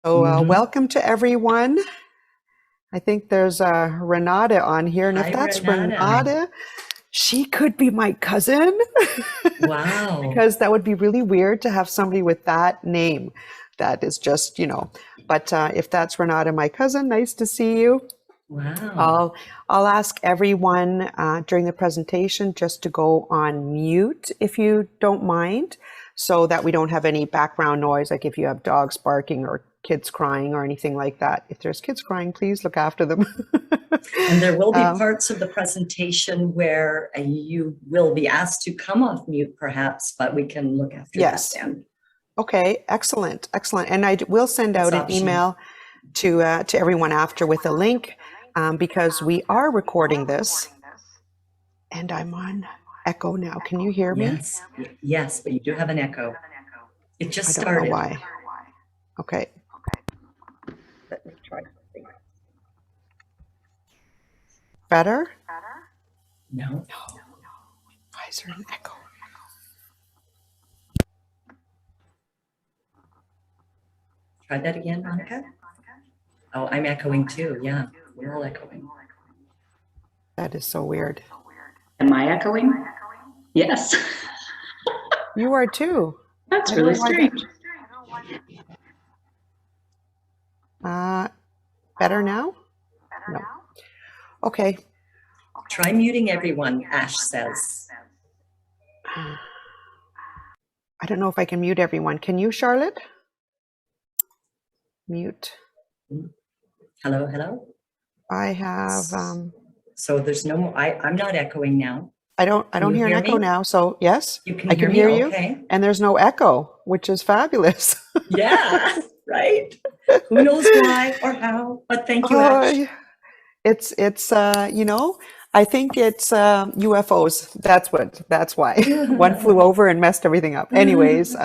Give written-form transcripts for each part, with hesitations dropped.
So hmm welcome to everyone. I think there's Renata on here, and if Hi, that's Renata. Renata, she could be my cousin Wow. because that would be really weird to have somebody with that name. That is just. But if that's Renata, my cousin, nice to see you. Wow. I'll ask everyone during the presentation just to go on mute if you don't mind, so that we don't have any background noise, like if you have dogs barking or kids crying or anything like that. If there's kids crying, please look after them. And there will be Um, parts of the presentation where you will be asked to come off mute, perhaps, but we can look after that yes. then. Okay. Excellent. Excellent. And I will send It's out an optional. email to everyone after with a link, because we are recording this, and I'm on echo now. Can you hear me? Yes. Yes, but you do have an echo. It I just don't know started. why. Okay. Let me try something. Better? No. No. Why is there an echo? Try that again, Monica. Oh, I'm echoing too. Yeah, we're all echoing. That is so weird. Am I echoing? Yes. You are too. That's I don't know really why that. strange. Uh, Better now? No. Okay. Try muting everyone, Ash says. I don't know if I can mute everyone. Can you, Charlotte? Mute. Hello, hello. I have. So there's no more. I'm not echoing now. I don't Can you hear an hear echo me? now. So yes, You can I hear can me? hear you, Okay. and there's no echo, which is fabulous. Yeah, right. Who knows why or how? But thank you, Ash. Uh, it's I think it's UFOs. That's why. One flew over and messed everything up. Anyways,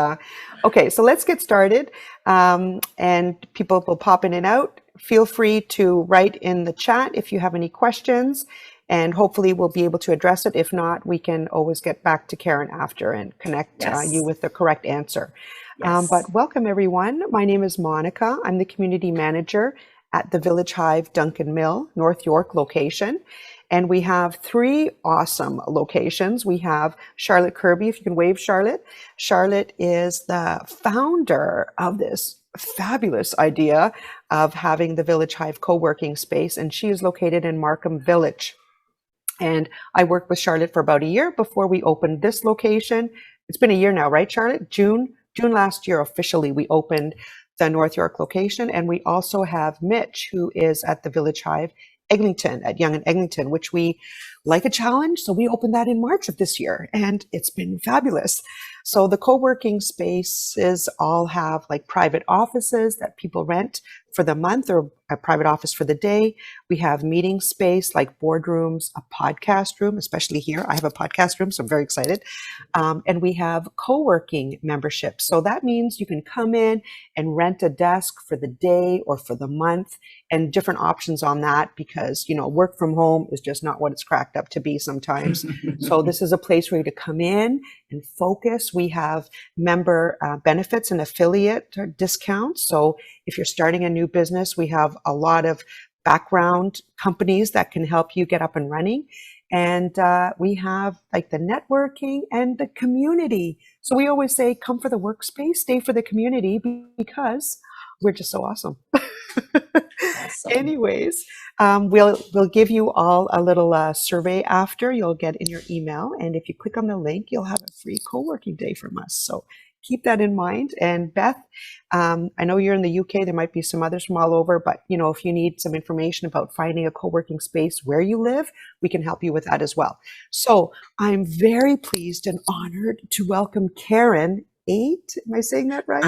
okay, so let's get started. And people will pop in and out. Feel free to write in the chat if you have any questions, and hopefully we'll be able to address it. If not, we can always get back to Karen after and connect you Yes. with the correct answer. Yes. But welcome, everyone. My name is Monica. I'm the community manager at the Village Hive Duncan Mill, North York location. And we have three awesome locations. We have Charlotte Kirby, if you can wave, Charlotte. Charlotte is the founder of this fabulous idea of having the Village Hive co-working space, and she is located in Markham Village. And I worked with Charlotte for about a year before we opened this location. It's been a year now, right, Charlotte? June last year, officially, we opened the North York location. And we also have Mitch, who is at the Village Hive Eglinton, at Yonge and Eglinton, which we like a challenge. So we opened that in March of this year, and it's been fabulous. So the co-working spaces all have like private offices that people rent for the month, or a private office for the day. We have meeting space like boardrooms, a podcast room, especially here. I have a podcast room, so I'm very excited. And we have co-working memberships. So that means you can come in and rent a desk for the day or for the month, and different options on that, because, work from home is just not what it's cracked up to be sometimes. So this is a place for you to come in and focus. We have member benefits and affiliate discounts. So if you're starting a new business, we have a lot of background companies that can help you get up and running. And we have like the networking and the community. So we always say, come for the workspace, stay for the community, because we're just so awesome. Awesome. Anyways, we'll give you all a little survey after. You'll get in your email, and if you click on the link, you'll have a free co-working day from us. So keep that in mind. And Beth, I know you're in the UK. There might be some others from all over, but if you need some information about finding a co-working space where you live, we can help you with that as well. So I'm very pleased and honored to welcome Karen Eight. Am I saying that right?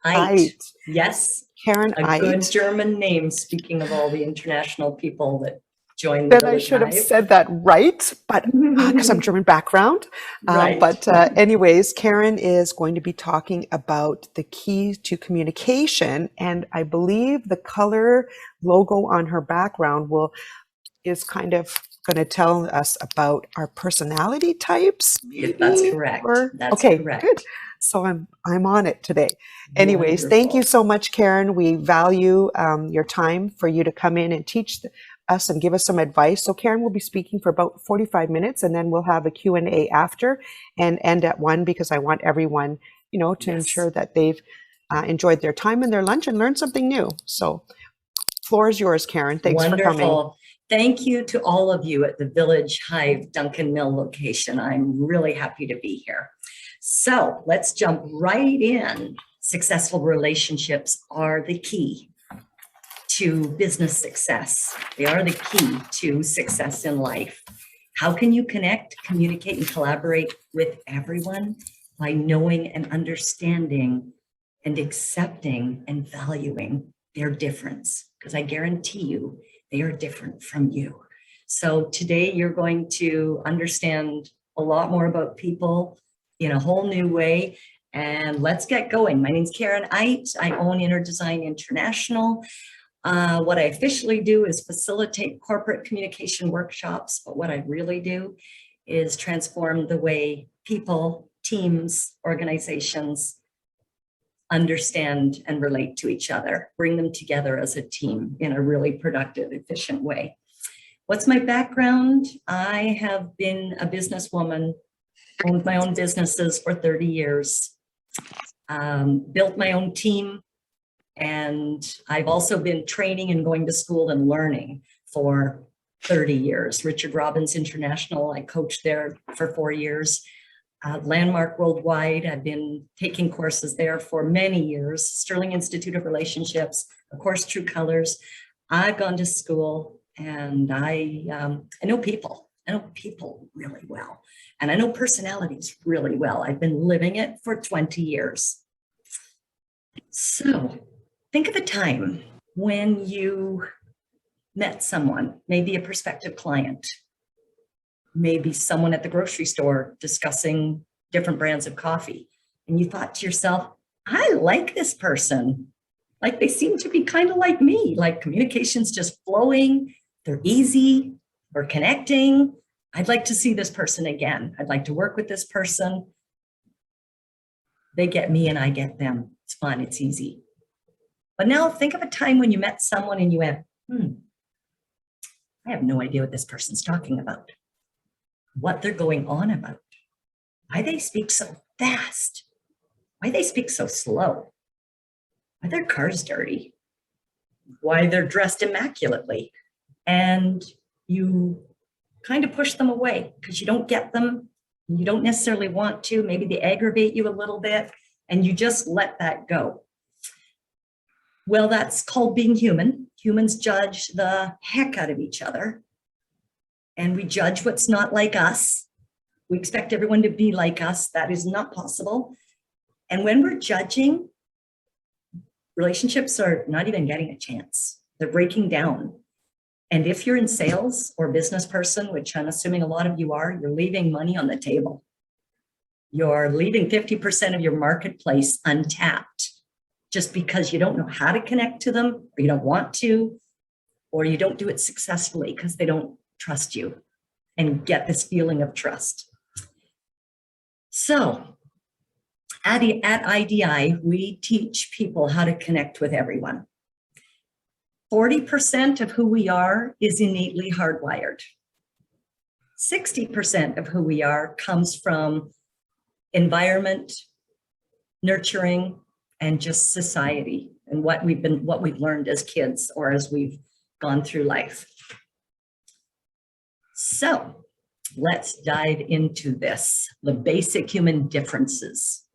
Eit. Yes. Karen A Eight. good German name, speaking of all the international people that join the Then I Village should have Hive. said that right, but because I'm German background. Right. But anyways, Karen is going to be talking about the key to communication, and I believe the color logo on her background is kind of going to tell us about our personality types. Maybe? That's correct. That's okay, correct. good. So I'm on it today. Anyways, thank you Wonderful. so much, Karen. We value your time for you to come in and teach us and give us some advice. So Karen will be speaking for about 45 minutes, and then we'll have a Q&A after and end at 1, because I want everyone, to ensure that they've enjoyed their time and their lunch and learned something new. So floor is yours, Karen. Thanks for coming. Wonderful. Thank you to all of you at the Village Hive Duncan Mill location. I'm really happy to be here. So let's jump right in. Successful relationships are the key to business success. They are the key to success in life. How can you connect, communicate, and collaborate with everyone? By knowing and understanding and accepting and valuing their difference. Because I guarantee you, they are different from you. So today you're going to understand a lot more about people in a whole new way. And let's get going. My name's Karen Eit. I own Inner Design International. What I officially do is facilitate corporate communication workshops, but what I really do is transform the way people, teams, organizations understand and relate to each other, bring them together as a team in a really productive, efficient way. What's my background? I have been a businesswoman, owned my own businesses for 30 years, built my own team, and I've also been training and going to school and learning for 30 years. Richard Robbins International, I coached there for 4 years. Landmark Worldwide, I've been taking courses there for many years. Sterling Institute of Relationships, of course, True Colors. I've gone to school, and I know people. I know people really well, and I know personalities really well. I've been living it for 20 years. So think of a time when you met someone, maybe a prospective client, maybe someone at the grocery store discussing different brands of coffee. And you thought to yourself, I like this person. Like, they seem to be kind of like me, like communication's just flowing. They're easy. We're connecting. I'd like to see this person again. I'd like to work with this person. They get me and I get them. It's fun. It's easy. But now think of a time when you met someone and you went, I have no idea what this person's talking about, what they're going on about, why they speak so fast, why they speak so slow, why their car's dirty, why they're dressed immaculately. And you kind of push them away because you don't get them. You don't necessarily want to. Maybe they aggravate you a little bit, and you just let that go. Well, that's called being human. Humans judge the heck out of each other, and we judge what's not like us. We expect everyone to be like us. That is not possible. And when we're judging, relationships are not even getting a chance. They're breaking down. And if you're in sales or business person, which I'm assuming a lot of you are, you're leaving money on the table. You're leaving 50% of your marketplace untapped just because you don't know how to connect to them, or you don't want to, or you don't do it successfully because they don't trust you and get this feeling of trust. So at IDI, we teach people how to connect with everyone. 40% of who we are is innately hardwired. 60% of who we are comes from environment, nurturing, and just society and what we've learned as kids or as we've gone through life. So let's dive into this, the basic human differences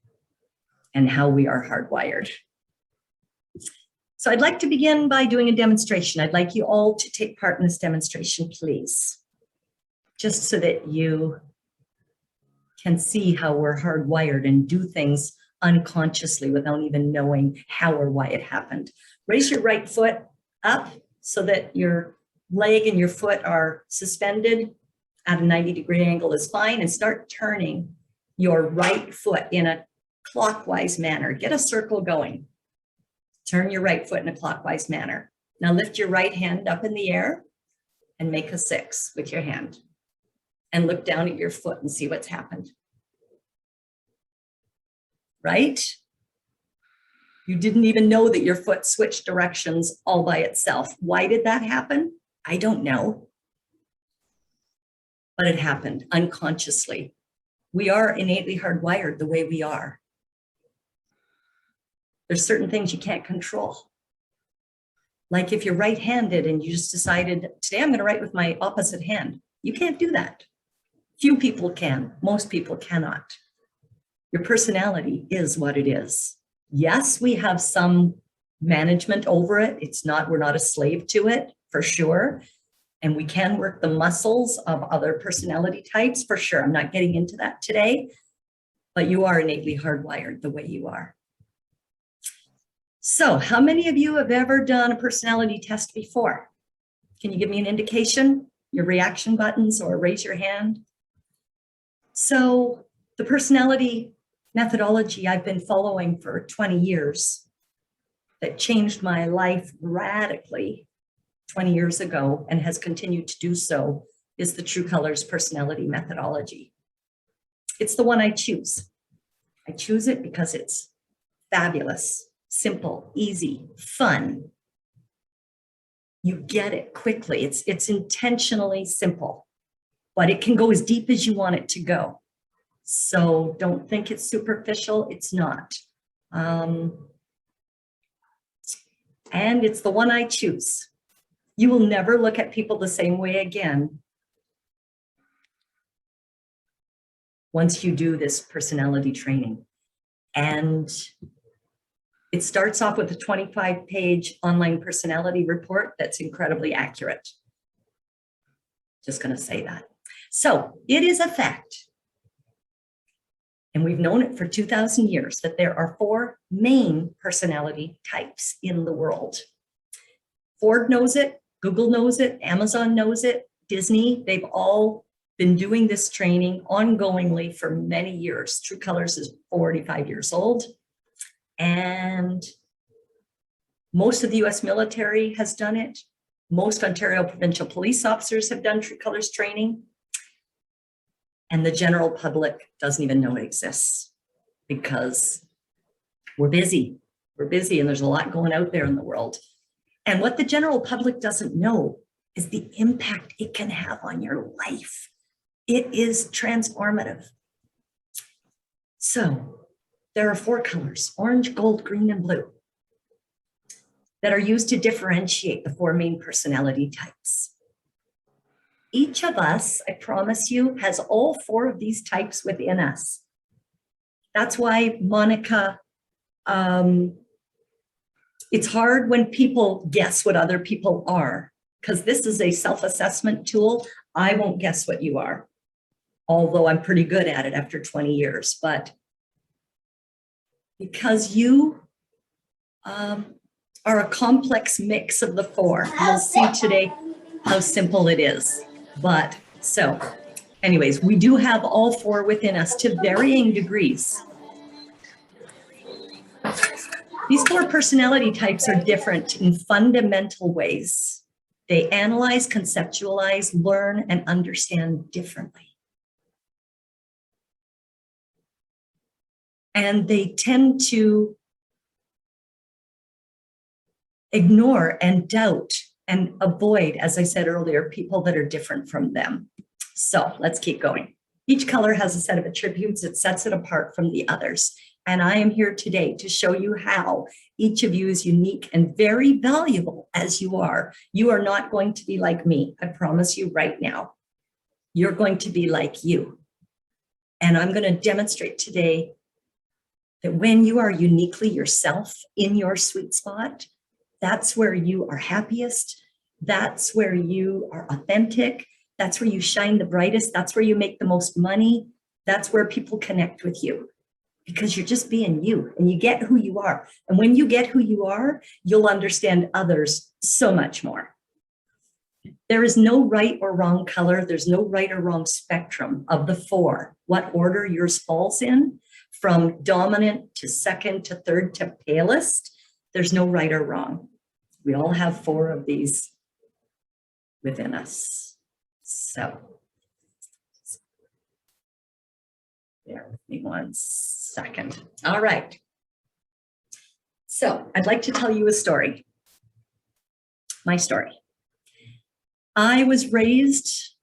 and how we are hardwired. So I'd like to begin by doing a demonstration. I'd like you all to take part in this demonstration, please, just so that you can see how we're hardwired and do things unconsciously without even knowing how or why it happened. Raise your right foot up so that your leg and your foot are suspended at a 90-degree angle is fine, and start turning your right foot in a clockwise manner. Get a circle going. Turn your right foot in a clockwise manner. Now lift your right hand up in the air and make a 6 with your hand. And look down at your foot and see what's happened. right? You didn't even know that your foot switched directions all by itself. Why did that happen? I don't know. But it happened unconsciously. We are innately hardwired the way we are. There's certain things you can't control. Like if you're right-handed and you just decided, today I'm going to write with my opposite hand. You can't do that. Few people can. Most people cannot. Your personality is what it is. Yes, we have some management over it. We're not a slave to it, for sure. And we can work the muscles of other personality types, for sure. I'm not getting into that today, but you are innately hardwired the way you are. So how many of you have ever done a personality test before? Can you give me an indication? Your reaction buttons or raise your hand? So the personality methodology I've been following for 20 years that changed my life radically 20 years ago and has continued to do so is the True Colors personality methodology. It's the one I choose. I choose it because it's fabulous, simple, easy, fun. You get it quickly. It's intentionally simple, but it can go as deep as you want it to go. So don't think it's superficial. It's not. And it's the one I choose. You will never look at people the same way again once you do this personality training. And it starts off with a 25-page online personality report that's incredibly accurate. Just going to say that. So it is a fact, and we've known it for 2,000 years, that there are 4 main personality types in the world. Ford knows it, Google knows it, Amazon knows it, Disney, they've all been doing this training ongoingly for many years. True Colors is 45 years old. And most of the US military has done it. Most Ontario provincial police officers have done True Colors training. And the general public doesn't even know it exists because we're busy. We're busy and there's a lot going out there in the world. And what the general public doesn't know is the impact it can have on your life. It is transformative. So there are 4 colors, orange, gold, green, and blue, that are used to differentiate the 4 main personality types. Each of us, I promise you, has all 4 of these types within us. That's why, Monica, it's hard when people guess what other people are, because this is a self-assessment tool. I won't guess what you are, although I'm pretty good at it after 20 years. But because you are a complex mix of the 4, you'll see today how simple it is. But so anyways, we do have all 4 within us to varying degrees. These 4 personality types are different in fundamental ways. They analyze, conceptualize, learn, and understand differently. And they tend to ignore and doubt and avoid, as I said earlier, people that are different from them. So let's keep going. Each color has a set of attributes that sets it apart from the others. And I am here today to show you how each of you is unique and very valuable as you are. You are not going to be like me. I promise you right now. You're going to be like you. And I'm going to demonstrate today that when you are uniquely yourself in your sweet spot, that's where you are happiest. That's where you are authentic. That's where you shine the brightest. That's where you make the most money. That's where people connect with you because you're just being you and you get who you are. And when you get who you are, you'll understand others so much more. There is no right or wrong color. There's no right or wrong spectrum of the 4. What order yours falls in, from dominant to second to third to palest, there's no right or wrong. We all have 4 of these within us. So Bear with me 1 second. All right. So I'd like to tell you a story. My story. I was raised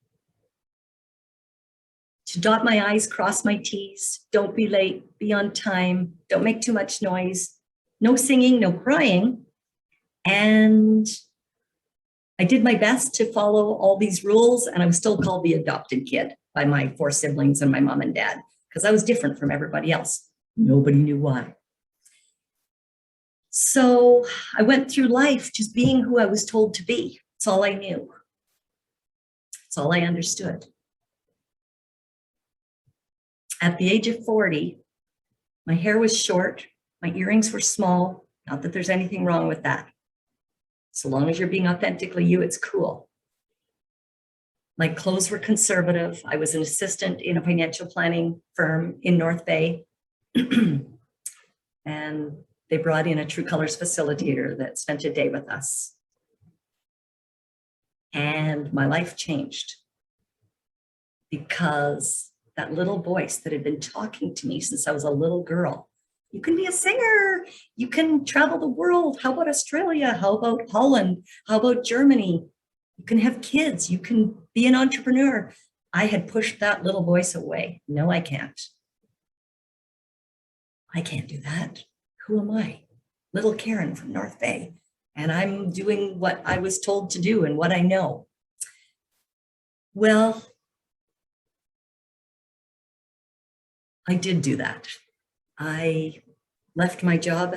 to dot my I's, cross my T's, don't be late, be on time, don't make too much noise, no singing, no crying. And I did my best to follow all these rules, and I was still called the adopted kid by my 4 siblings and my mom and dad, because I was different from everybody else. Nobody knew why. So I went through life just being who I was told to be. That's all I knew. That's all I understood. At the age of 40, my hair was short, my earrings were small. Not that there's anything wrong with that. So long as you're being authentically you, it's cool. My clothes were conservative. I was an assistant in a financial planning firm in North Bay. And they brought in a True Colors facilitator that spent a day with us. And my life changed because that little voice that had been talking to me since I was a little girl, you can be a singer, you can travel the world. How about Australia? How about Holland? How about Germany? You can have kids, you can be an entrepreneur. I had pushed that little voice away. No, I can't. I can't do that. Who am I? Little Karen from North Bay. And I'm doing what I was told to do and what I know. Well, I did do that. I left my job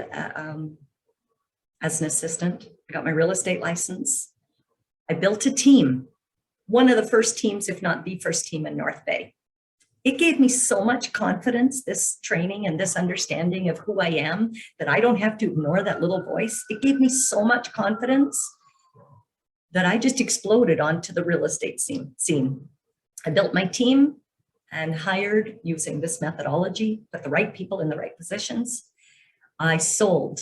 as an assistant. I got my real estate license. I built a team, one of the first teams, if not the first team in North Bay. It gave me so much confidence, this training and this understanding of who I am, that I don't have to ignore that little voice. It gave me so much confidence that I just exploded onto the real estate scene. I built my team and hired using this methodology, put the right people in the right positions. I sold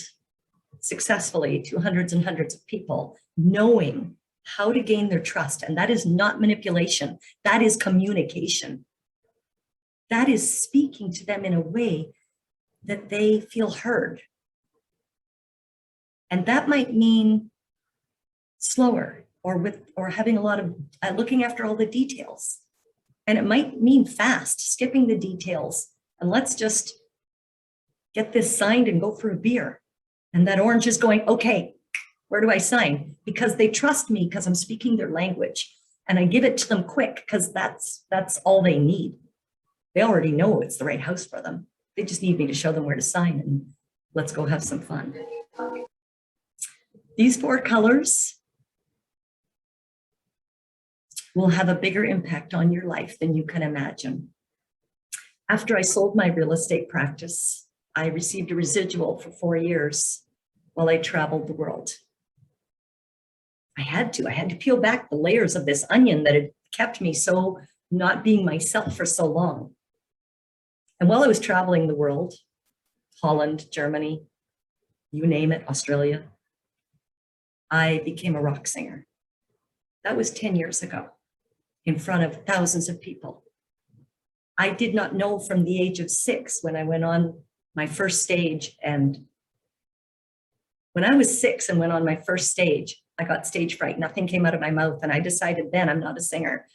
successfully to hundreds and hundreds of people, knowing how to gain their trust. And that is not manipulation. That is communication. That is speaking to them in a way that they feel heard. And that might mean slower or having a lot of looking after all the details. And it might mean fast, skipping the details. And let's just get this signed and go for a beer. And that orange is going, okay, where do I sign? Because they trust me because I'm speaking their language. And I give it to them quick because that's all they need. They already know it's the right house for them. They just need me to show them where to sign and let's go have some fun. These 4 colors will have a bigger impact on your life than you can imagine. After I sold my real estate practice, I received a residual for 4 years while I traveled the world. I had to peel back the layers of this onion that had kept me so not being myself for so long. And while I was traveling the world, Holland, Germany, you name it, Australia, I became a rock singer. That was 10 years ago, in front of thousands of people. I did not know from the age of 6 when I went on my first stage. And when I was 6 and went on my first stage, I got stage fright. Nothing came out of my mouth. And I decided then I'm not a singer.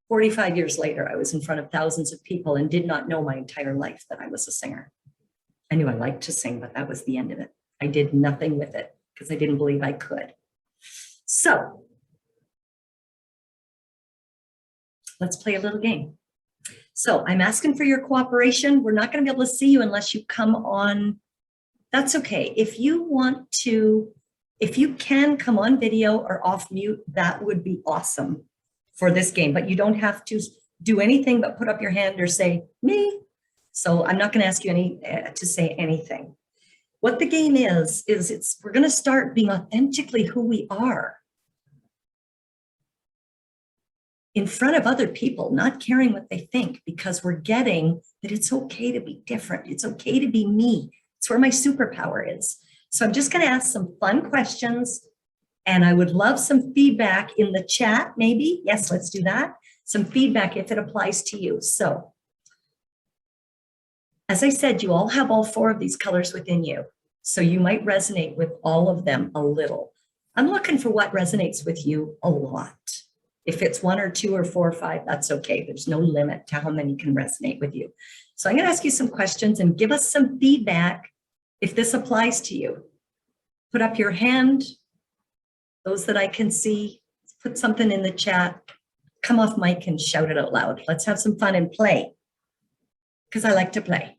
45 years later, I was in front of thousands of people and did not know my entire life that I was a singer. I knew I liked to sing, but that was the end of it. I did nothing with it because I didn't believe I could. So let's play a little game. So I'm asking for your cooperation. We're not going to be able to see you unless you come on. That's okay. If you want to, if you can come on video or off mute, that would be awesome for this game, but you don't have to do anything but put up your hand or say me. So I'm not going to ask you to say anything. What the game is we're going to start being authentically who we are in front of other people, not caring what they think, because we're getting that it's okay to be different. It's okay to be me. It's where my superpower is. So I'm just going to ask some fun questions. And I would love some feedback in the chat, maybe. Yes, let's do that. Some feedback if it applies to you. So As I said, you all have all 4 of these colors within you. So you might resonate with all of them a little. I'm looking for what resonates with you a lot. If it's 1 or 2 or 4 or 5, that's okay. There's no limit to how many can resonate with you. So I'm going to ask you some questions and give us some feedback if this applies to you. Put up your hand. Those that I can see, put something in the chat. Come off mic and shout it out loud. Let's have some fun and play, because I like to play.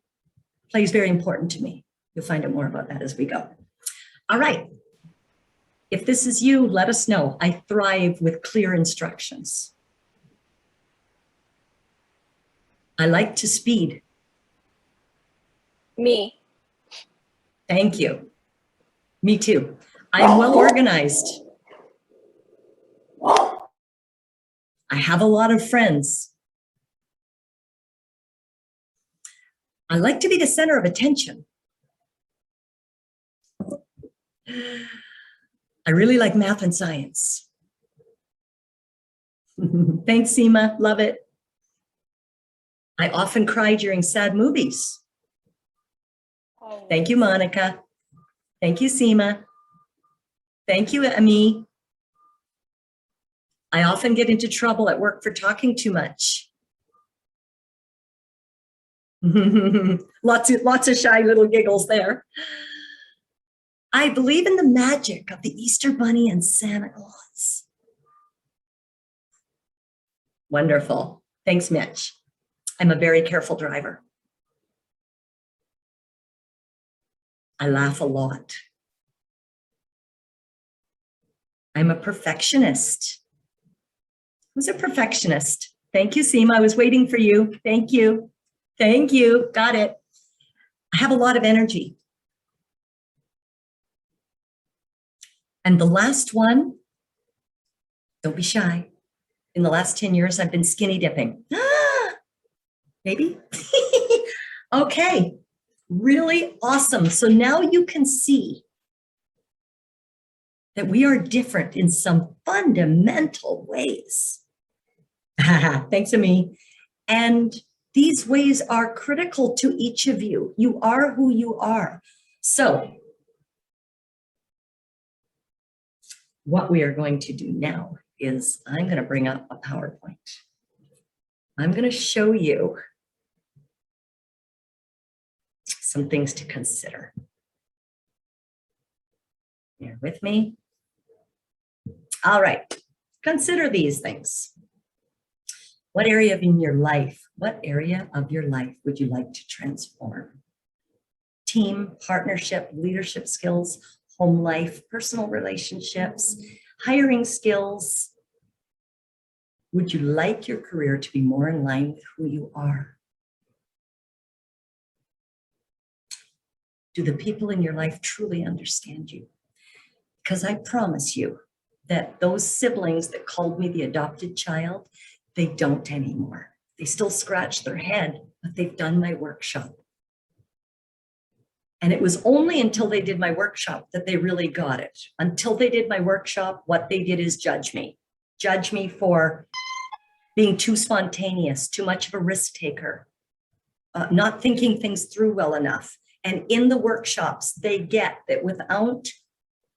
Play is very important to me. You'll find out more about that as we go. All right. If this is you, let us know. I thrive with clear instructions. I like to speed. Me. Thank you. Me too. I'm well organized. I have a lot of friends. I like to be the center of attention. I really like math and science. Thanks, Seema. Love it. I often cry during sad movies. Oh. Thank you, Monica. Thank you, Seema. Thank you, Ami. I often get into trouble at work for talking too much. Lots of shy little giggles there. I believe in the magic of the Easter Bunny and Santa Claus. Wonderful. Thanks, Mitch. I'm a very careful driver. I laugh a lot. I'm a perfectionist. Who's a perfectionist? Thank you, Seema. I was waiting for you. Thank you. Thank you. Got it. I have a lot of energy. And the last one, don't be shy. In the last 10 years, I've been skinny dipping. Maybe? Okay. Really awesome. So now you can see that we are different in some fundamental ways. Thanks, Ami. And these ways are critical to each of you. You are who you are. So what we are going to do now is I'm going to bring up a PowerPoint. I'm going to show you some things to consider. Bear with me. All right, consider these things. What area of your life would you like to transform? Team, partnership, leadership skills, home life, personal relationships, hiring skills. Would you like your career to be more in line with who you are? Do the people in your life truly understand you? Because I promise you that those siblings that called me the adopted child, they don't anymore. They still scratch their head, but they've done my workshop. And it was only until they did my workshop that they really got it. Until they did my workshop, what they did is judge me. Judge me for being too spontaneous, too much of a risk taker, not thinking things through well enough. And in the workshops, they get that without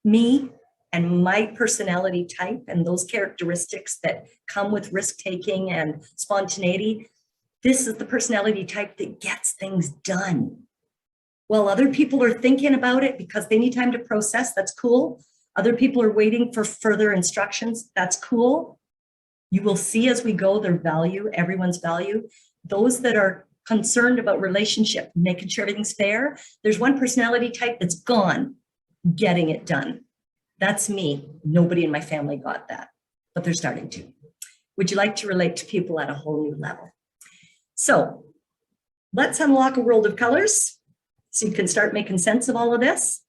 me and my personality type and those characteristics that come with risk taking and spontaneity, this is the personality type that gets things done. While other people are thinking about it because they need time to process, that's cool. Other people are waiting for further instructions, that's cool. You will see as we go their value, everyone's value. Those that are concerned about relationship, making sure everything's fair, there's one personality type that's gone, getting it done. That's me. Nobody in my family got that, but they're starting to. Would you like to relate to people at a whole new level? So let's unlock a world of colors so you can start making sense of all of this.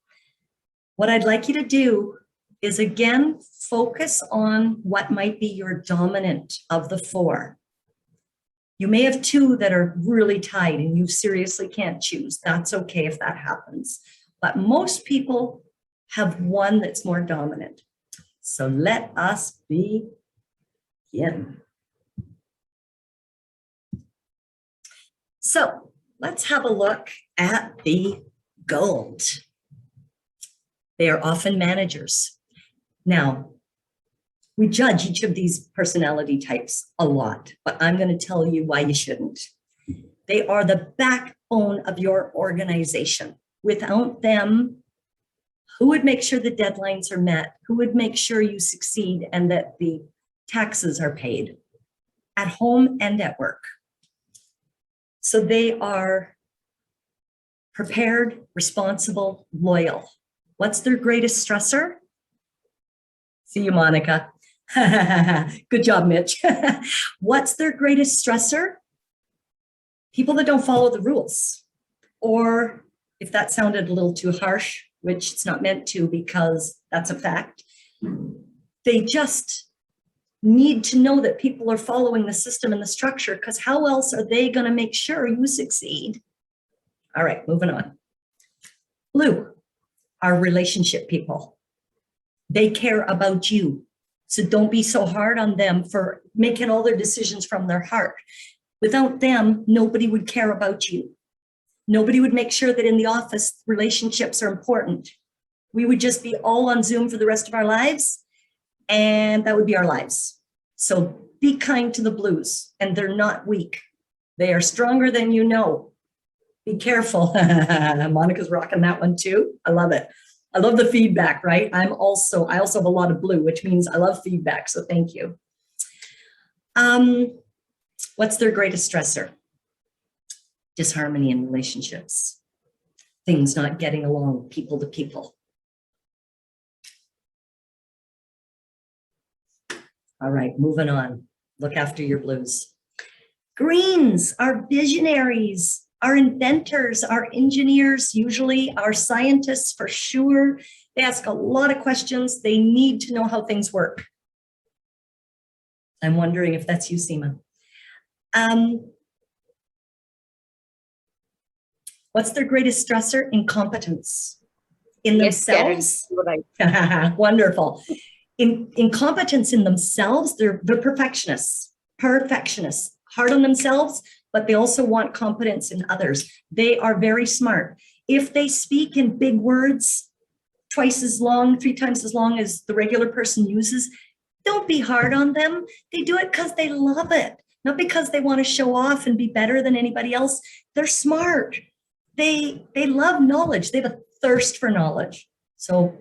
What I'd like you to do is, again, focus on what might be your dominant of the 4. You may have 2 that are really tied and you seriously can't choose. That's okay if that happens. But most people have 1 that's more dominant. So let us begin. So let's have a look at the gold. They are often managers. Now, we judge each of these personality types a lot, but I'm going to tell you why you shouldn't. They are the backbone of your organization. Without them, who would make sure the deadlines are met? Who would make sure you succeed and that the taxes are paid at home and at work? So they are prepared, responsible, loyal. What's their greatest stressor? See you, Monica. Good job, Mitch. What's their greatest stressor? People that don't follow the rules. Or if that sounded a little too harsh, which it's not meant to because that's a fact, they just need to know that people are following the system and the structure, because how else are they going to make sure you succeed? All right, moving on. Blue are relationship people. They care about you. So don't be so hard on them for making all their decisions from their heart. Without them, nobody would care about you. Nobody would make sure that in the office, relationships are important. We would just be all on Zoom for the rest of our lives, and that would be our lives. So be kind to the blues, and they're not weak. They are stronger than you know. Be careful. Monica's rocking that one too. I love it. I love the feedback, right? I also have a lot of blue, which means I love feedback. So thank you. What's their greatest stressor? Disharmony in relationships. Things not getting along, people to people. All right, moving on. Look after your blues. Greens are visionaries, are inventors, are engineers, usually are scientists for sure. They ask a lot of questions. They need to know how things work. I'm wondering if that's you, Seema. What's their greatest stressor? Incompetence in themselves. Right. Wonderful. Incompetence in themselves, they're perfectionists, hard on themselves, but they also want competence in others. They are very smart. If they speak in big words, twice as long, 3 times as long as the regular person uses, don't be hard on them. They do it because they love it, not because they want to show off and be better than anybody else. They're smart. They love knowledge. They have a thirst for knowledge. So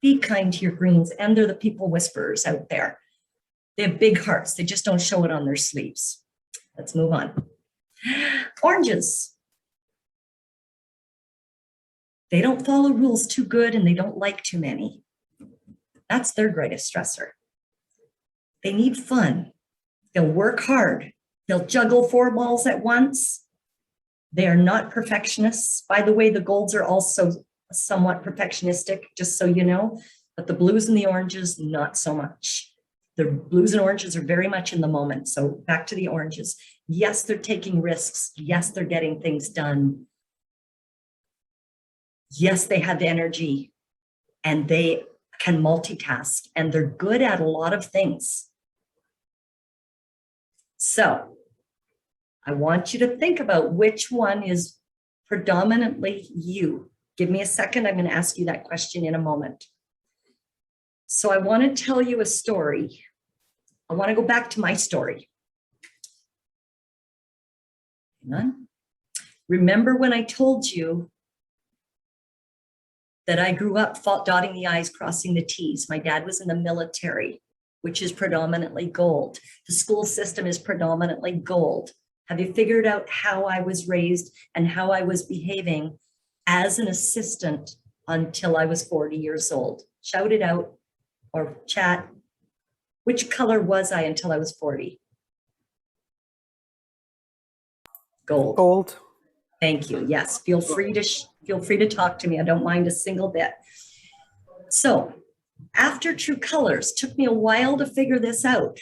be kind to your greens, and they're the people whisperers out there. They have big hearts. They just don't show it on their sleeves. Let's move on. Oranges. They don't follow rules too good, and they don't like too many. That's their greatest stressor. They need fun. They'll work hard. They'll juggle 4 balls at once. They are not perfectionists. By the way, the golds are also somewhat perfectionistic, just so you know, but the blues and the oranges, not so much. The blues and oranges are very much in the moment. So back to the oranges. Yes, they're taking risks. Yes, they're getting things done. Yes, they have energy and they can multitask, and they're good at a lot of things. So I want you to think about which one is predominantly you. Give me a second. I'm going to ask you that question in a moment. So I want to tell you a story. I want to go back to my story. Hang on. Remember when I told you that I grew up dotting the I's, crossing the T's? My dad was in the military, which is predominantly gold. The school system is predominantly gold. Have you figured out how I was raised and how I was behaving as an assistant until I was 40 years old? Shout it out or chat. Which color was I until I was 40? Gold. Gold. Thank you. Yes, feel free to talk to me. I don't mind a single bit. So after True Colors, took me a while to figure this out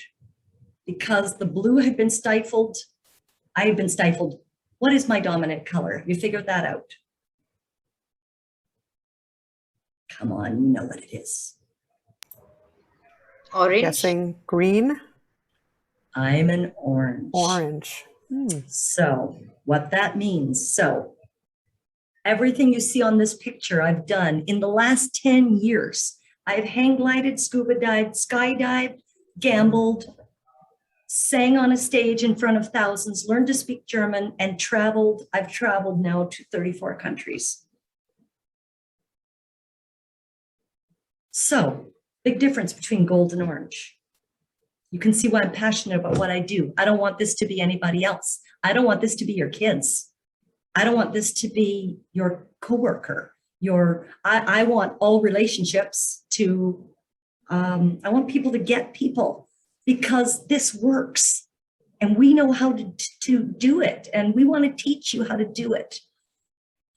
because the blue had been stifled. I had been stifled. What is my dominant color? You figured that out. Come on, you know what it is. Orange. Guessing green. I'm an orange. Orange. So what that means, so everything you see on this picture I've done in the last 10 years. I've hang glided, scuba dived, skydived, gambled, sang on a stage in front of thousands, learned to speak German, and traveled. I've traveled now to 34 countries. So, big difference between gold and orange. You can see why I'm passionate about what I do. I don't want this to be anybody else. I don't want this to be your kids. I don't want this to be your coworker. I want all relationships to, I want people to get people, because this works and we know how to do it, and we want to teach you how to do it.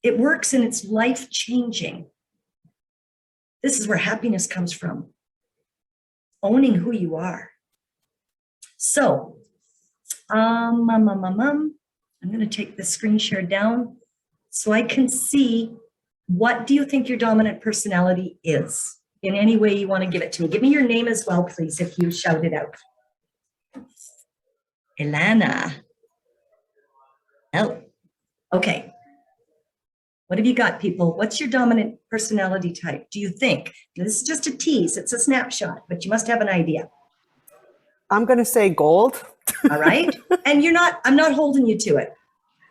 It works and it's life-changing. This is where happiness comes from, owning who you are. So, I'm going to take the screen share down so I can see, what do you think your dominant personality is? In any way you want to give it to me. Give me your name as well, please, if you shout it out. Ilana. Oh, okay. What have you got, people? What's your dominant personality type? Do you think? This is just a tease. It's a snapshot, but you must have an idea. I'm going to say gold. All right. And I'm not holding you to it,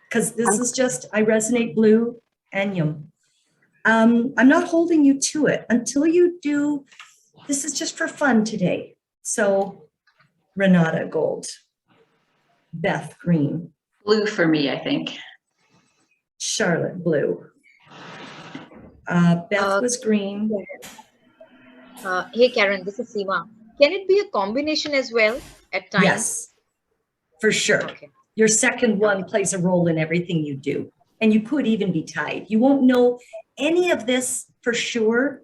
because this is just, I resonate blue and yum. I'm not holding you to it until you do. This is just for fun today. So Renata, gold. Beth, green. Blue for me, I think. Charlotte, blue. Beth was green. Hey, Karen, this is Seema. Can it be a combination as well at times? Yes, for sure. Okay. Your second one plays a role in everything you do. And you could even be tied. You won't know any of this for sure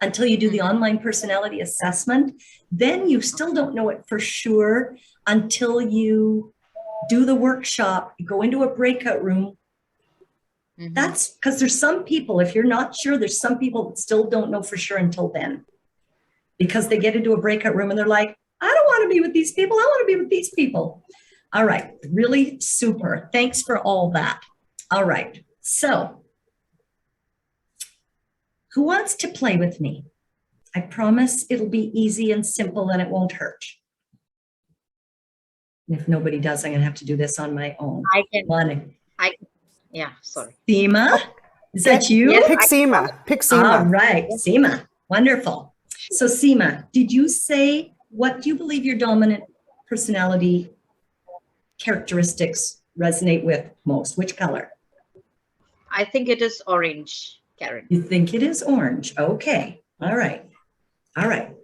until you do the online personality assessment. Then you still don't know it for sure until you do the workshop, you go into a breakout room. That's because there's some people, if you're not sure, there's some people that still don't know for sure until then, because they get into a breakout room and they're like, I don't want to be with these people. I want to be with these people. All right. Really super. Thanks for all that. All right. So who wants to play with me? I promise it'll be easy and simple and it won't hurt. And if nobody does, I'm going to have to do this on my own. I can. Monica. Yeah, sorry. Seema, is that you? Yes, Pick Seema. Pick Seema. All right, Seema. Wonderful. So Seema, did you say, what do you believe your dominant personality characteristics resonate with most? Which color? I think it is orange, Karen. You think it is orange. Okay. All right. All right.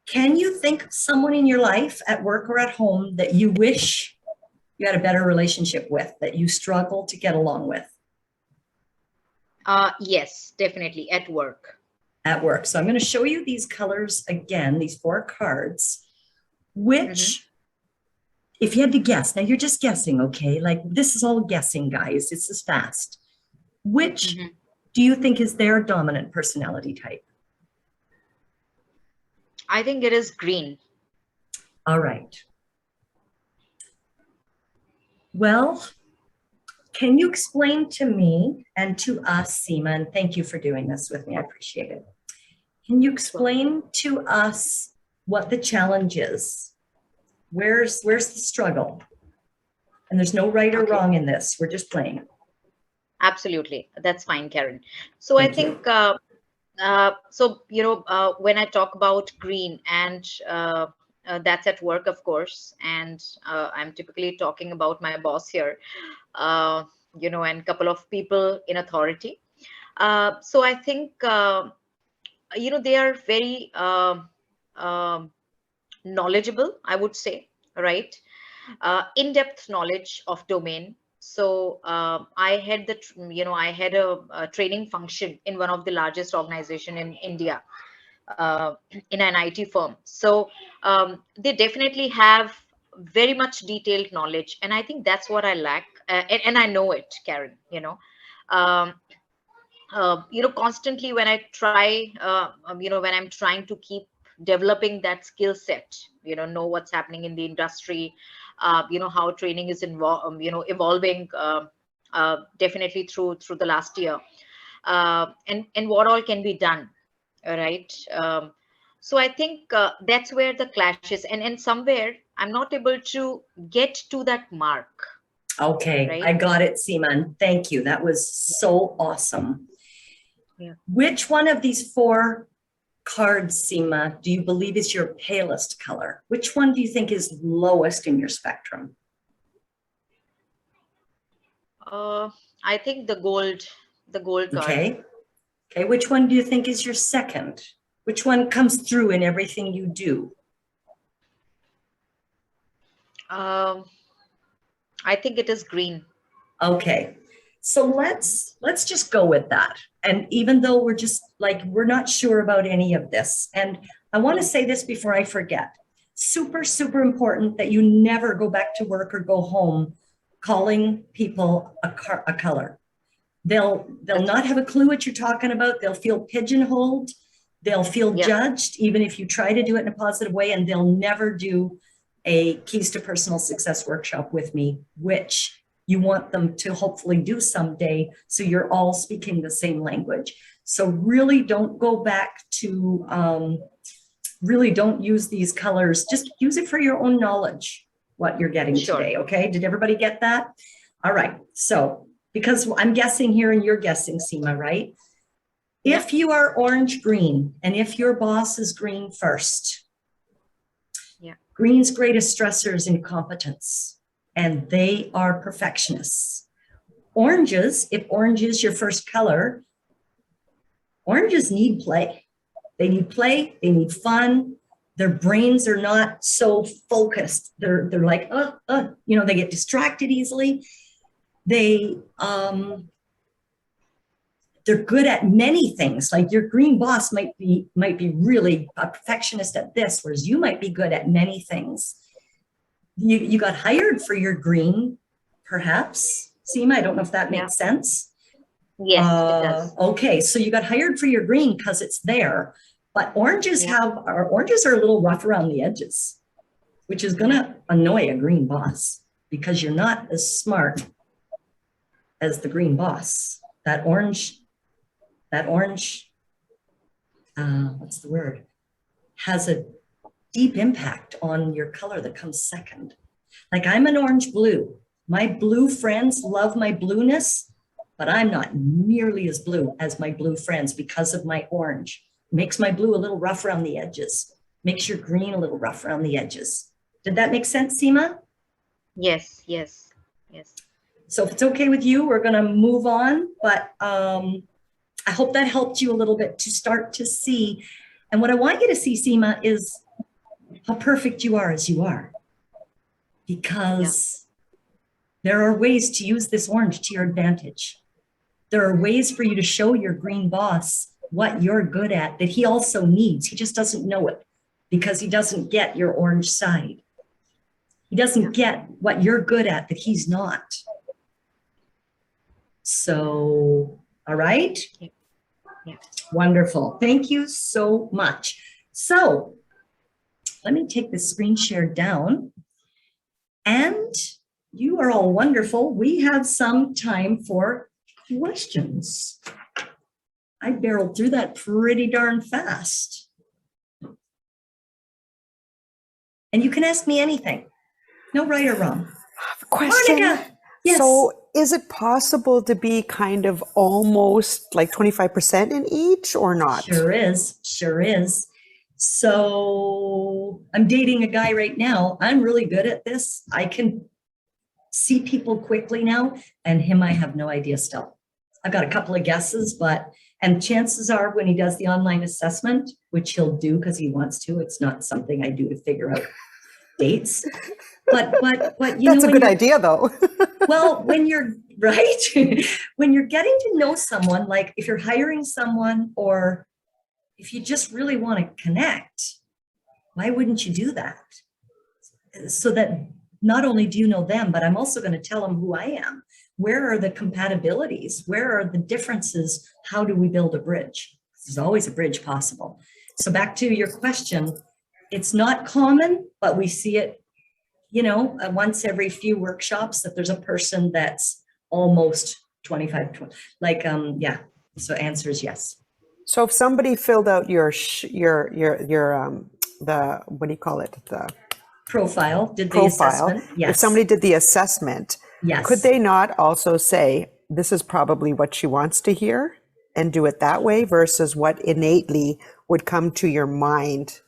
Can you think of someone in your life at work or at home that you wish you had a better relationship with, that you struggle to get along with? Yes, definitely at work. At work. So I'm going to show you these colors again, these 4 cards, which, if you had to guess, now you're just guessing, okay? Like, this is all guessing, guys. This is fast. Which do you think is their dominant personality type? I think it is green. All right. Well, can you explain to me and to us, Seema, and thank you for doing this with me, I appreciate it. Can you explain to us what the challenge is? Where's the struggle? And there's no right or wrong in this. We're just playing. Absolutely. That's fine, Karen. So I think, when I talk about green, and that's at work, of course, and I'm typically talking about my boss here, and a couple of people in authority. So I think, they are very knowledgeable, I would say, right? In-depth knowledge of domain. So I had a training function in one of the largest organization in India, in an IT firm. So they definitely have very much detailed knowledge, and I think that's what I lack, and I know it, Karen. Constantly when I try, when I'm trying to keep developing that skill set, know what's happening in the industry, how training is evolving, definitely through the last year, and what all can be done. All right. So I think that's where the clash is, and somewhere I'm not able to get to that mark. Okay, Right. I got it, Seema. Thank you. That was so awesome. Yeah. Which one of these 4 cards, Seema, do you believe is your palest color? Which one do you think is lowest in your spectrum? I think the gold card. Okay. Okay, which one do you think is your second? Which one comes through in everything you do? I think it is green. Okay, so let's just go with that. And even though we're just like, we're not sure about any of this, and I want to say this before I forget, super, super important that you never go back to work or go home calling people a color. They'll not have a clue what you're talking about. They'll feel pigeonholed. They'll feel judged, even if you try to do it in a positive way, and they'll never do a Keys to Personal Success workshop with me, which you want them to hopefully do someday, so you're all speaking the same language. So really don't go back to, really don't use these colors. Just use it for your own knowledge, what you're getting today, okay? Did everybody get that? All right, so because I'm guessing here and you're guessing, Seema, right? If you are orange-green and if your boss is green first, green's greatest stressor is incompetence, and they are perfectionists. Oranges, if orange is your first color, oranges need play. They need play, they need fun. Their brains are not so focused. They're like, they get distracted easily. They're good at many things. Like your green boss might be really a perfectionist at this, whereas you might be good at many things. You got hired for your green, perhaps, Seema. I don't know if that makes sense. Yes, it does. Okay, so you got hired for your green because it's there, but oranges are a little rough around the edges, which is gonna annoy a green boss because you're not as smart as the green boss. That orange, what's the word, has a deep impact on your color that comes second. Like I'm an orange blue. My blue friends love my blueness, but I'm not nearly as blue as my blue friends because of my orange. Makes my blue a little rough around the edges. Makes your green a little rough around the edges. Did that make sense, Seema? Yes. So if it's okay with you, we're gonna move on, but I hope that helped you a little bit to start to see. And what I want you to see, Seema, is how perfect you are as you are. Because there are ways to use this orange to your advantage. There are ways for you to show your green boss what you're good at that he also needs. He just doesn't know it because he doesn't get your orange side. He doesn't get what you're good at that he's not. So, all right? Yeah. Wonderful. Thank you so much. So, let me take the screen share down. And you are all wonderful. We have some time for questions. I barreled through that pretty darn fast. And you can ask me anything. No right or wrong. Question. Monica, yes. So is it possible to be kind of almost like 25% in each or not? Sure is. Sure is. So I'm dating a guy right now. I'm really good at this. I can see people quickly now, and him, I have no idea still. I've got a couple of guesses, and chances are when he does the online assessment, which he'll do because he wants to, it's not something I do to figure out dates. But you That's know, a good idea though. well, when you're right, when you're getting to know someone, like if you're hiring someone or if you just really want to connect, why wouldn't you do that? So that not only do you know them, but I'm also going to tell them who I am. Where are the compatibilities? Where are the differences? How do we build a bridge? There's always a bridge possible. So back to your question, it's not common, but we see it, once every few workshops that there's a person that's almost 25, 20, yeah. So answer is yes. So if somebody filled out your the, what do you call it? The Profile, did the profile. assessment. Yes. If somebody did the assessment, Yes. could they not also say, this is probably what she wants to hear and do it that way versus what innately would come to your mind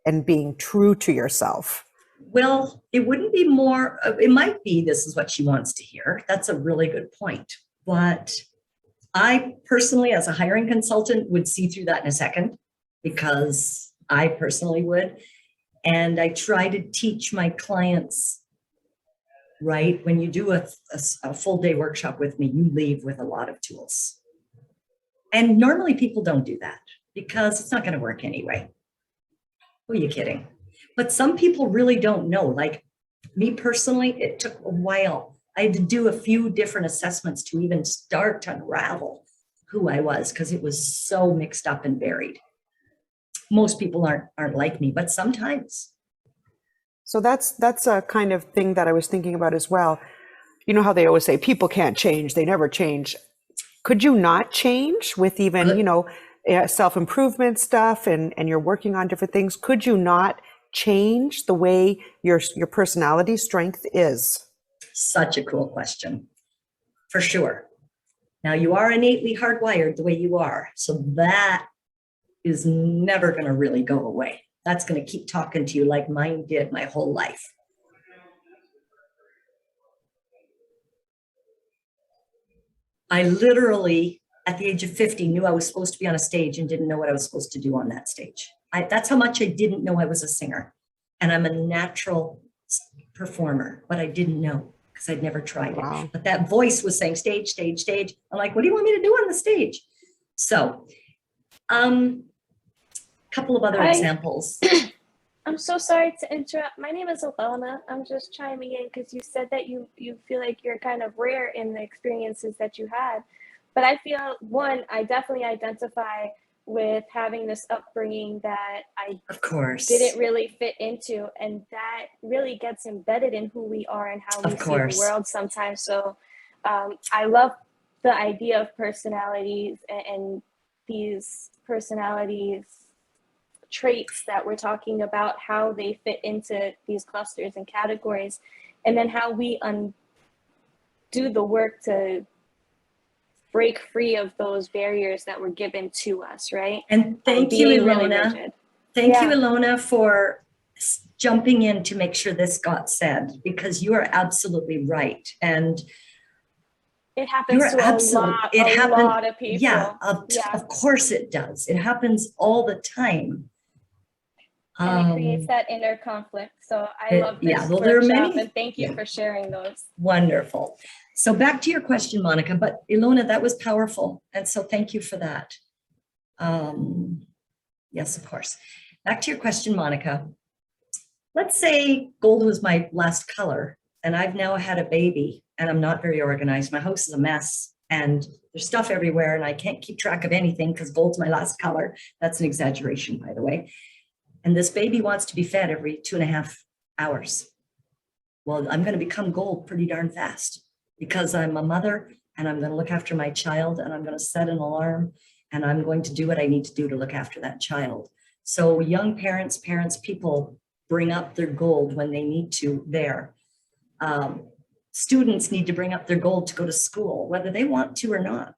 and being true to yourself? Well, it wouldn't be more, it might be this is what she wants to hear. That's a really good point. But I personally, as a hiring consultant, would see through that in a second, because I personally would. And I try to teach my clients, right, when you do a full day workshop with me, you leave with a lot of tools. And normally people don't do that because it's not going to work anyway. Who are you kidding? But some people really don't know. Like me personally, it took a while. I had to do a few different assessments to even start to unravel who I was, because it was so mixed up and varied. Most people aren't like me, but sometimes. So that's a kind of thing that I was thinking about as well. You know how they always say people can't change, they never change. Could you not change with even, self-improvement stuff and you're working on different things? Could you not change the way your personality strength is? Such a cool question, for sure. Now you are innately hardwired the way you are. So that is never going to really go away. That's going to keep talking to you like mine did my whole life. I literally, at the age of 50, knew I was supposed to be on a stage and didn't know what I was supposed to do on that stage. That's how much I didn't know I was a singer. And I'm a natural performer, but I didn't know because I'd never tried it. But that voice was saying stage, stage, stage. I'm like, what do you want me to do on the stage? So, couple of other examples. I'm so sorry to interrupt. My name is Alona. I'm just chiming in because you said that you feel like you're kind of rare in the experiences that you had. But I feel, one, I definitely identify with having this upbringing that I of course didn't really fit into, and that really gets embedded in who we are and how we see the world sometimes. So I love the idea of personalities and these personalities traits that we're talking about, how they fit into these clusters and categories, and then how we do the work to break free of those barriers that were given to us, right? And thank you, Ilona. Really thank you, Ilona, for jumping in to make sure this got said, because you are absolutely right. And it happens to a lot of people. Yeah, of course it does. It happens all the time. And it creates that inner conflict. So I love this well, there are many, and thank you for sharing those. Wonderful. So back to your question, Monica, but Ilona, that was powerful. And so thank you for that. Yes, of course. Back to your question, Monica. Let's say gold was my last color and I've now had a baby and I'm not very organized. My house is a mess and there's stuff everywhere and I can't keep track of anything because gold's my last color. That's an exaggeration, by the way. And this baby wants to be fed every 2.5 hours. Well, I'm going to become gold pretty darn fast because I'm a mother and I'm going to look after my child and I'm going to set an alarm and I'm going to do what I need to do to look after that child. So young parents, people bring up their gold when they need to there. Students need to bring up their gold to go to school, whether they want to or not.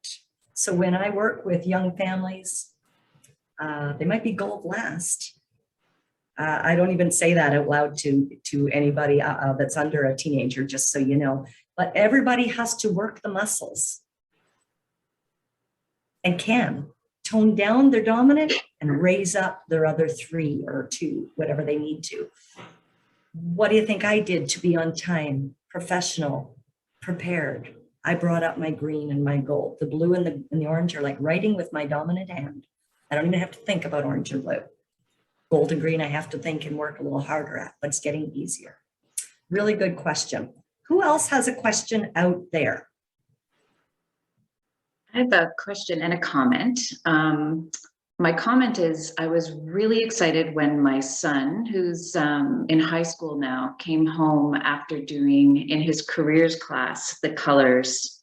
So when I work with young families, they might be gold last. I don't even say that out loud to anybody that's under a teenager, just so you know. But everybody has to work the muscles and can tone down their dominant and raise up their other 3 or 2, whatever they need to. What do you think I did to be on time, professional, prepared? I brought up my green and my gold. The blue and the orange are like writing with my dominant hand. I don't even have to think about orange and blue. Gold and green, I have to think and work a little harder at, but it's getting easier. Really good question. Who else has a question out there? I have a question and a comment. My comment is I was really excited when my son, who's in high school now, came home after doing in his careers class, the colors.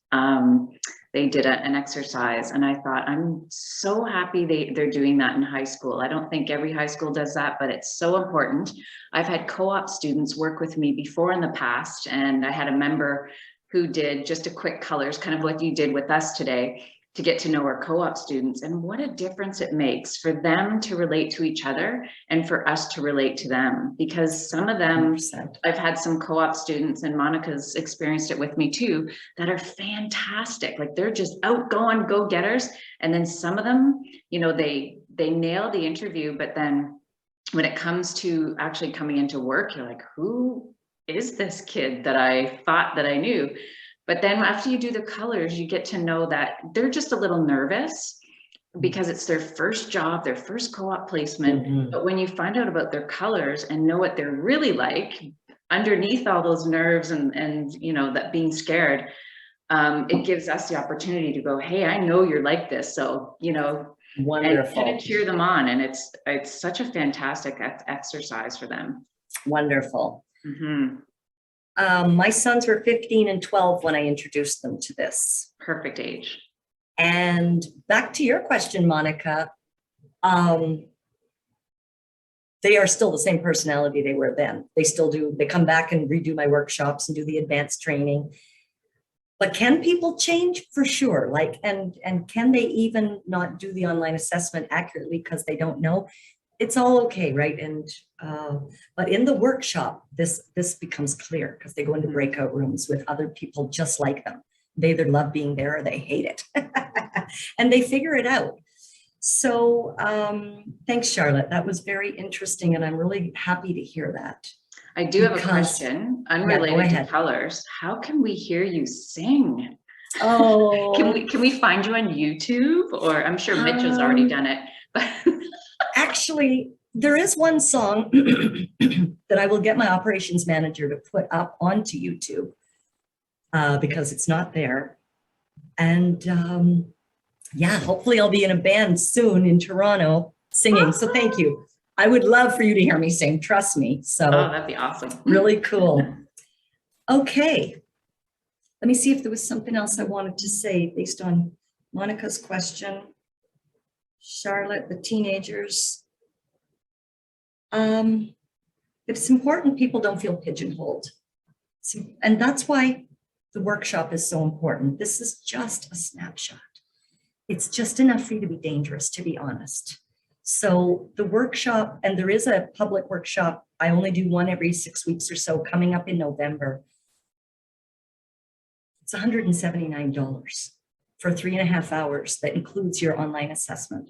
They did an exercise, and I thought, I'm so happy they're doing that in high school. I don't think every high school does that, but it's so important. I've had co-op students work with me before in the past, and I had a member who did just a quick colors, kind of what you did with us today, to get to know our co-op students, and what a difference it makes for them to relate to each other and for us to relate to them. Because some of them, 100%. I've had some co-op students, and Monica's experienced it with me too, that are fantastic. Like they're just outgoing go-getters. And then some of them, you know, they nail the interview, but then when it comes to actually coming into work, you're like, who is this kid that I thought that I knew? But then after you do the colors, you get to know that they're just a little nervous because it's their first job, their first co-op placement. Mm-hmm. But when you find out about their colors and know what they're really like underneath all those nerves and you know, that being scared, it gives us the opportunity to go, hey, I know you're like this. So, you know, wonderful. And cheer them on. And it's such a fantastic exercise for them. Wonderful. Mm-hmm. My sons were 15 and 12 when I introduced them to this. Perfect age. And back to your question, Monica, they are still the same personality they were then. They still do, they come back and redo my workshops and do the advanced training. But can people change? For sure. Like, and can they even not do the online assessment accurately because they don't know? It's all okay, right? And but in the workshop, this becomes clear because they go into breakout rooms with other people just like them. They either love being there or they hate it, and they figure it out. So thanks, Charlotte. That was very interesting, and I'm really happy to hear that. I do have a question unrelated to colors. How can we hear you sing? Oh, can we find you on YouTube? Or I'm sure Mitchell's already done it, but. Actually, there is one song that I will get my operations manager to put up onto YouTube because it's not there. And yeah, hopefully I'll be in a band soon in Toronto singing. So thank you. I would love for you to hear me sing, trust me. So that'd be awesome. Really cool. Okay. Let me see if there was something else I wanted to say based on Monica's question. Charlotte, the teenagers. It's important people don't feel pigeonholed. And that's why the workshop is so important. This is just a snapshot. It's just enough for you to be dangerous, to be honest. So the workshop, and there is a public workshop, I only do one every 6 weeks or so, coming up in November. It's $179 for 3.5 hours. That includes your online assessment.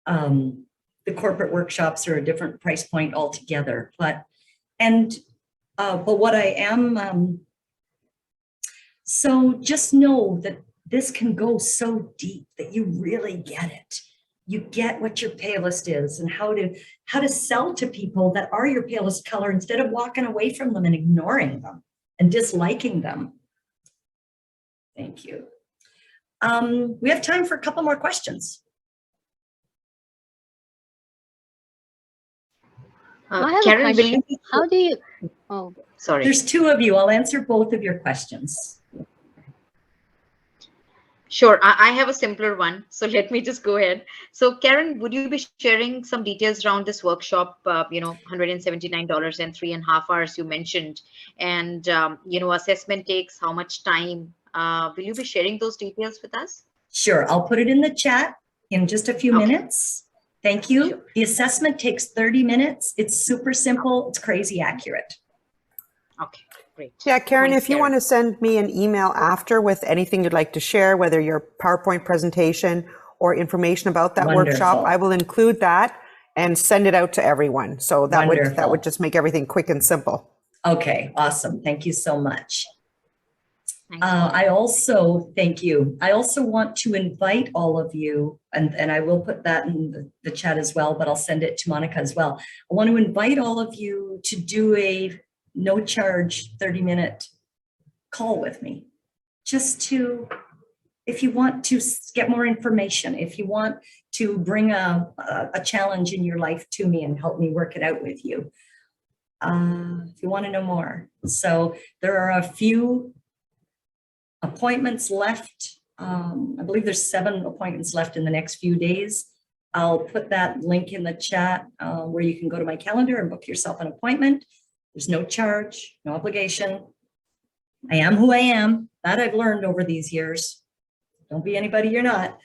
The corporate workshops are a different price point altogether, but what I am, so just know that this can go so deep that you really get it. You get what your pale list is and how to sell to people that are your pale list color instead of walking away from them and ignoring them and disliking them. Thank you. We have time for a couple more questions. I have Karen, a question. How do you, oh, sorry. There's two of you. I'll answer both of your questions. Sure. I have a simpler one. So let me just go ahead. So Karen, would you be sharing some details around this workshop, you know, $179 and 3.5 hours you mentioned, and, you know, assessment takes how much time? Will you be sharing those details with us? Sure. I'll put it in the chat in just a few minutes. Thank you. Sure. The assessment takes 30 minutes. It's super simple. It's crazy accurate. Okay, great. Yeah, Karen, if you want to send me an email after with anything you'd like to share, whether your PowerPoint presentation or information about that workshop, I will include that and send it out to everyone. So that would just make everything quick and simple. Okay, awesome. Thank you so much. I also, thank you. I also want to invite all of you, and I will put that in the chat as well, but I'll send it to Monica as well. I want to invite all of you to do a no charge 30-minute call with me, just to if you want to get more information, if you want to bring a challenge in your life to me and help me work it out with you, if you want to know more. So there are a few appointments left. I believe there's 7 appointments left in the next few days. I'll put that link in the chat where you can go to my calendar and book yourself an appointment. There's no charge, no obligation. I am who I am. That I've learned over these years. Don't be anybody you're not.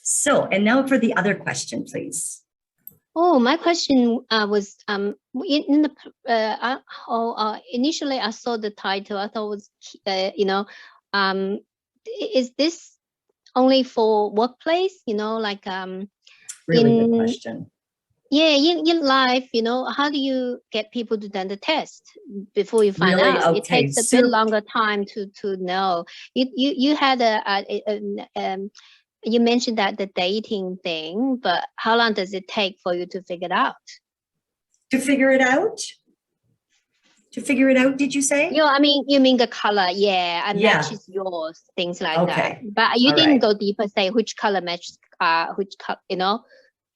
So, and now for the other question, please. Oh, my question was in the initially I saw the title. I thought it was is this only for workplace? Like really good question. Yeah, in life, how do you get people to done the test before you find really? out? Okay. It takes a bit longer time to know. You had you mentioned that the dating thing, but how long does it take for you to figure it out? To figure it out? To figure it out, did you say? I mean, you mean the color, and matches yours, things like that. But you didn't go deeper, say which color matches which color,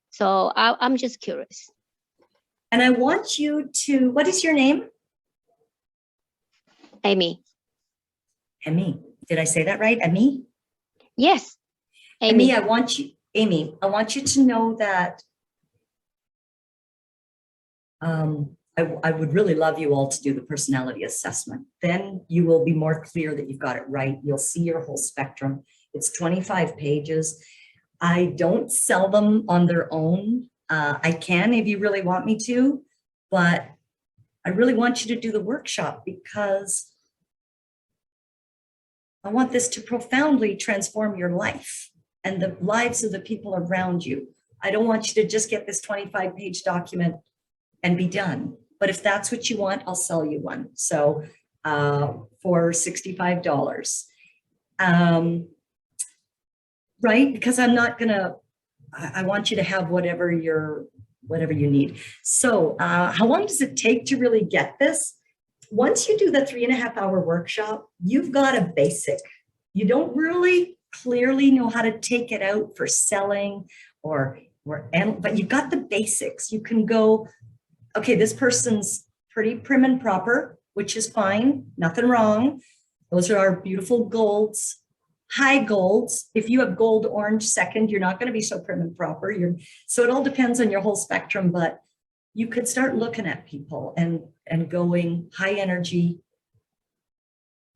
So I'm just curious. And I want you to, what is your name? Amy. Amy. Did I say that right? Amy? Yes. Amy, I want you to know that I would really love you all to do the personality assessment. Then you will be more clear that you've got it right. You'll see your whole spectrum. It's 25 pages. I don't sell them on their own. I can if you really want me to, but I really want you to do the workshop because I want this to profoundly transform your life and the lives of the people around you. I don't want you to just get this 25-page document and be done. But if that's what you want, I'll sell you one. So for $65. Right? Because I'm not gonna, I want you to have whatever you need. So how long does it take to really get this? Once you do the 3.5-hour workshop, you've got a basic. You don't really clearly know how to take it out for selling but you've got the basics. You can go, okay, this person's pretty prim and proper, which is fine, nothing wrong. Those are our beautiful golds. High golds. If you have gold orange second, you're not going to be so prim and proper. So it all depends on your whole spectrum, but you could start looking at people and going high energy.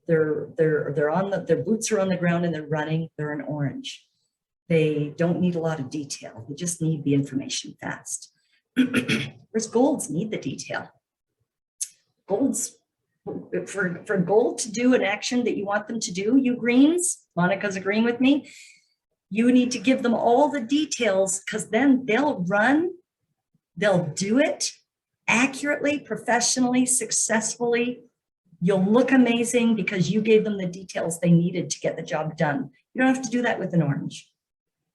Their boots are on the ground and they're running. They're an orange. They don't need a lot of detail. They just need the information fast. Whereas golds need the detail. Golds, for gold to do an action that you want them to do, you greens, Monica's agreeing with me, you need to give them all the details because then they'll do it accurately, professionally, successfully. You'll look amazing because you gave them the details they needed to get the job done. You don't have to do that with an orange.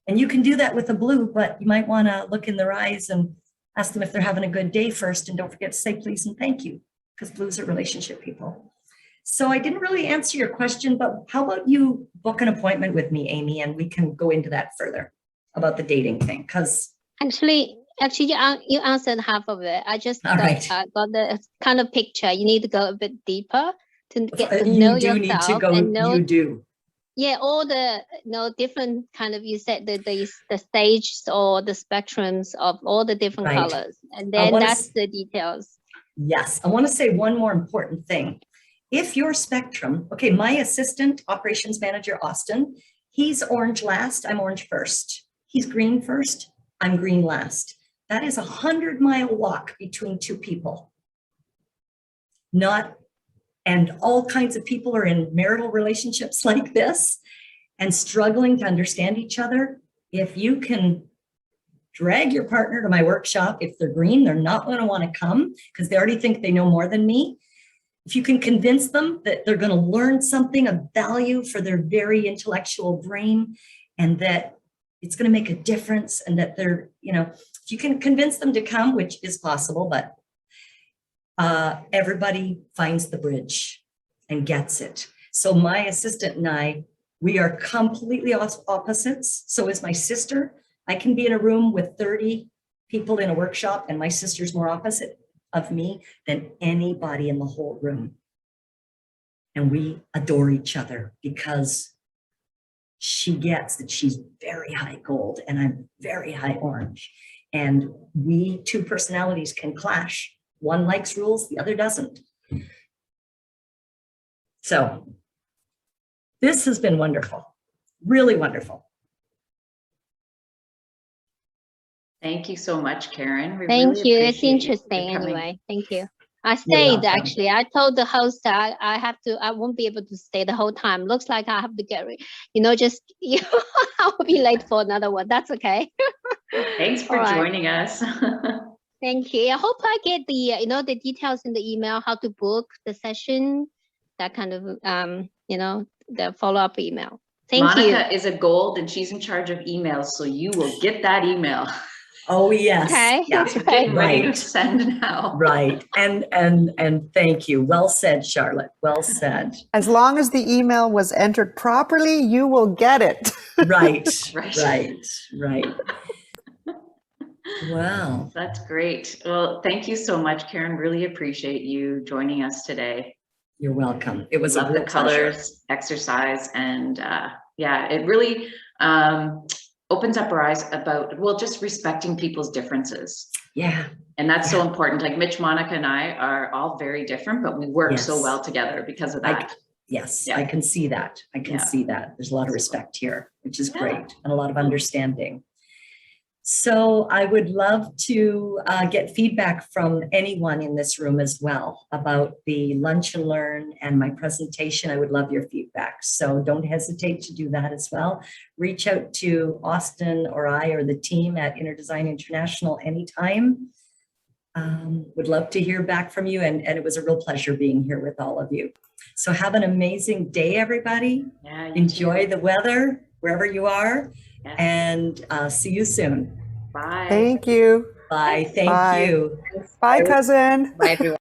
And you can do that with a blue, but you might want to look in their eyes and ask them if they're having a good day first. And don't forget to say please and thank you, because blues are relationship people. So I didn't really answer your question, but how about you book an appointment with me, Amy, and we can go into that further about the dating thing, because Actually, you answered half of it. I just got the kind of picture. You need to go a bit deeper to get to know yourself. Need to go, and know, you do. Yeah, all the different kind of, you said the stages or the spectrums of all the different colors, and then that's the details. Yes, I want to say one more important thing. If your spectrum, okay, my assistant operations manager, Austin, he's orange last, I'm orange first. He's green first, I'm green last. That is a 100-mile walk between two people. And all kinds of people are in marital relationships like this and struggling to understand each other. If you can drag your partner to my workshop, if they're green, they're not going to want to come because they already think they know more than me. If you can convince them that they're going to learn something of value for their very intellectual brain and that it's going to make a difference and that they're, if you can convince them to come, which is possible, but everybody finds the bridge and gets it. So my assistant and I, We are completely opposites. So is my sister. I can be in a room with 30 people in a workshop, and my sister's more opposite of me than anybody in the whole room. And we adore each other because she gets that she's very high gold and I'm very high orange. And we two personalities can clash. One likes rules, the other doesn't. So this has been wonderful, really wonderful. Thank you so much, Karen. We Thank really you. It's appreciate interesting you coming. anyway. Thank you. I stayed welcome. actually. I told the host that I won't be able to stay the whole time. Looks like I have to get, I'll be late for another one. That's okay. Thanks for joining us. Thank you. I hope I get the, the details in the email, how to book the session, that kind of, the follow-up email. Thank you. Monica is a gold and she's in charge of emails, so you will get that email. Oh yes. Okay. Yeah. Get ready to send now. Right. And thank you. Well said, Charlotte. Well said. As long as the email was entered properly, you will get it. Right. Right. Right. Right. Wow. That's great. Well, thank you so much, Karen. Really appreciate you joining us today. You're welcome. It was Love a the real colors, pleasure. exercise, and yeah, it really opens up our eyes about, well, just respecting people's differences. Yeah. And that's so important. Like Mitch, Monica, and I are all very different, but we work so well together because of that. Yes, I can see that. I can see that. There's a lot of respect here, which is great, and a lot of understanding. So I would love to get feedback from anyone in this room as well about the Lunch and Learn and my presentation. I would love your feedback. So don't hesitate to do that as well. Reach out to Austin or I or the team at Inner Design International anytime. Would love to hear back from you. And it was a real pleasure being here with all of you. So have an amazing day, everybody. Yeah, enjoy the weather wherever you are. And see you soon. Bye. Thank you. Bye. Thank you. Bye, cousin. Bye, everyone.